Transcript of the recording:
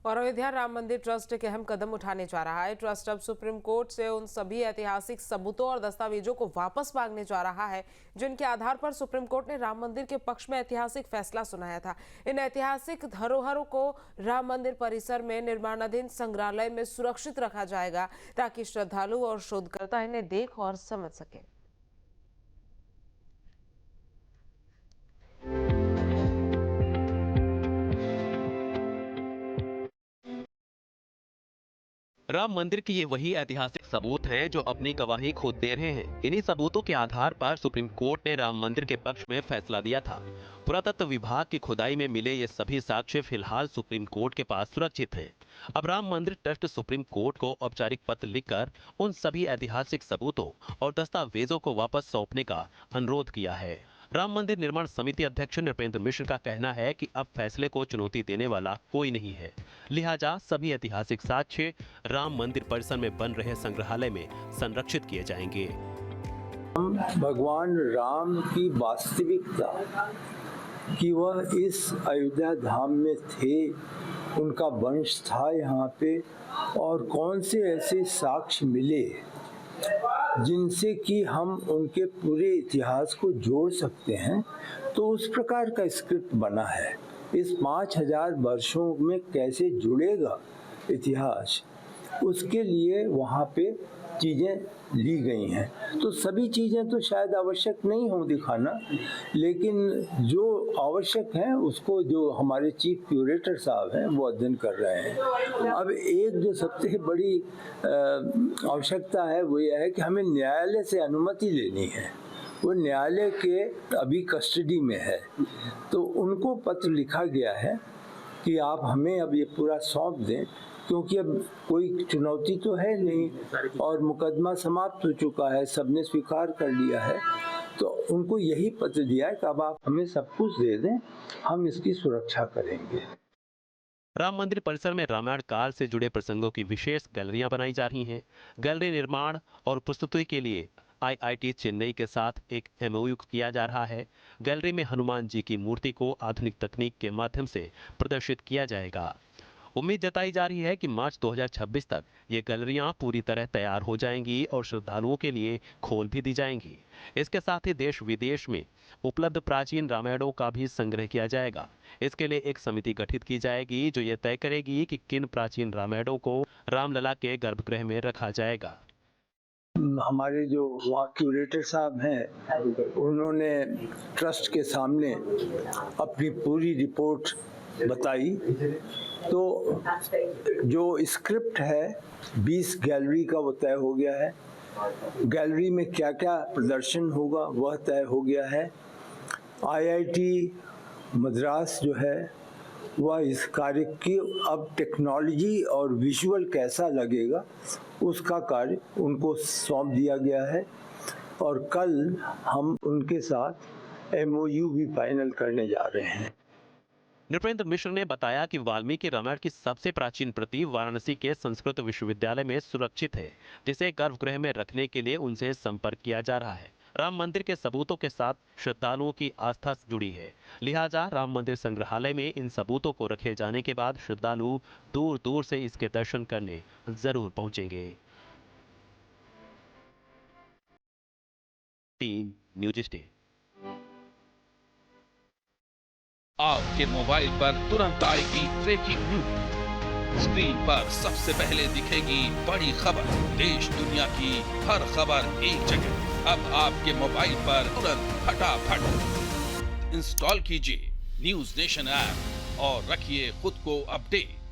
और अयोध्या राम मंदिर ट्रस्ट एक अहम कदम उठाने जा रहा है। ट्रस्ट अब सुप्रीम कोर्ट से उन सभी ऐतिहासिक सबूतों और दस्तावेजों को वापस मांगने जा रहा है जिनके आधार पर सुप्रीम कोर्ट ने राम मंदिर के पक्ष में ऐतिहासिक फैसला सुनाया था। इन ऐतिहासिक धरोहरों को राम मंदिर परिसर में निर्माणाधीन संग्रहालय में सुरक्षित रखा जाएगा ताकि श्रद्धालु और शोधकर्ता इन्हें देख और समझ सके। राम मंदिर के ये वही ऐतिहासिक सबूत हैं जो अपनी गवाही खुद दे रहे हैं। इन्हीं सबूतों के आधार पर सुप्रीम कोर्ट ने राम मंदिर के पक्ष में फैसला दिया था। पुरातत्व विभाग की खुदाई में मिले ये सभी साक्ष्य फिलहाल सुप्रीम कोर्ट के पास सुरक्षित हैं। अब राम मंदिर ट्रस्ट सुप्रीम कोर्ट को औपचारिक पत्र लिखकर उन सभी ऐतिहासिक सबूतों और दस्तावेजों को वापस सौंपने का अनुरोध किया है। राम मंदिर निर्माण समिति अध्यक्ष नृपेंद्र मिश्र का कहना है कि अब फैसले को चुनौती देने वाला कोई नहीं है, लिहाजा सभी ऐतिहासिक साक्ष्य राम मंदिर परिसर में बन रहे संग्रहालय में संरक्षित किए जाएंगे। हम भगवान राम की वास्तविकता कि वह इस अयोध्या धाम में थे, उनका वंश था यहाँ पे, और कौन से ऐसे साक्ष्य मिले जिनसे कि हम उनके पूरे इतिहास को जोड़ सकते हैं, तो उस प्रकार का स्क्रिप्ट बना है। इस 5000 वर्षों में कैसे जुड़ेगा इतिहास, उसके लिए वहाँ पे चीज़ें ली गई हैं। तो सभी चीज़ें तो शायद आवश्यक नहीं हो दिखाना, लेकिन जो आवश्यक हैं उसको जो हमारे चीफ क्यूरेटर साहब हैं वो अध्ययन कर रहे हैं। अब एक जो सबसे बड़ी आवश्यकता है वो यह है कि हमें न्यायालय से अनुमति लेनी है। वो न्यायालय के अभी कस्टडी में है, तो उनको पत्र लिखा गया है कि आप हमें अब ये पूरा सौंप दें, क्योंकि अब कोई चुनौती तो है नहीं और मुकदमा समाप्त हो चुका है, सबने स्वीकार कर लिया है। तो उनको यही पत्र दिया है कि अब आप हमें सब कुछ दे दें, हम इसकी सुरक्षा करेंगे। राम मंदिर परिसर में रामायण काल से जुड़े प्रसंगों की विशेष गैलरियां बनाई जा रही हैं। गैलरी निर्माण और प्रस्तुति के लिए IIT चेन्नई के साथ एक MOU किया जा रहा है। गैलरी में हनुमान जी की मूर्ति को आधुनिक तकनीक के माध्यम से प्रदर्शित किया जाएगा। उम्मीद जताई जा रही है कि मार्च 2026 तक ये गैलरियां पूरी तरह तैयार हो जाएंगी और श्रद्धालुओं के लिए खोल भी दी जाएंगी। इसके साथ ही देश विदेश में उपलब्ध प्राचीन रामायणों का भी संग्रह किया जाएगा। इसके लिए एक समिति गठित की जाएगी जो ये तय करेगी कि किन प्राचीन रामायणों को रामलला के गर्भगृह में रखा जाएगा। हमारे जो वहाँ क्यूरेटर साहब हैं, उन्होंने ट्रस्ट के सामने अपनी पूरी रिपोर्ट बताई। तो जो स्क्रिप्ट है 20 गैलरी का वो तय हो गया है। गैलरी में क्या क्या प्रदर्शन होगा वह तय हो गया है। IIT मद्रास जो है वह इस कार्य की अब टेक्नोलॉजी और विजुअल कैसा लगेगा उसका कार्य उनको सौंप दिया गया है, और कल हम उनके साथ MOU भी फाइनल करने जा रहे हैं। नृपेंद्र मिश्र ने बताया कि वाल्मीकि रामायण की सबसे प्राचीन प्रति वाराणसी के संस्कृत विश्वविद्यालय में सुरक्षित है, जिसे गर्भगृह में रखने के लिए उनसे संपर्क किया जा रहा है। राम मंदिर के सबूतों के साथ श्रद्धालुओं की आस्था जुड़ी है, लिहाजा राम मंदिर संग्रहालय में इन सबूतों को रखे जाने के बाद श्रद्धालु दूर दूर से इसके दर्शन करने जरूर पहुंचेंगे। Team news stay. आपके मोबाइल पर तुरंत आएगी ब्रेकिंग न्यूज। स्क्रीन पर सबसे पहले दिखेगी बड़ी खबर, देश दुनिया की हर खबर एक जगह। अब आपके मोबाइल पर तुरंत फटाफट इंस्टॉल कीजिए न्यूज़ नेशन ऐप और रखिए खुद को अपडेट।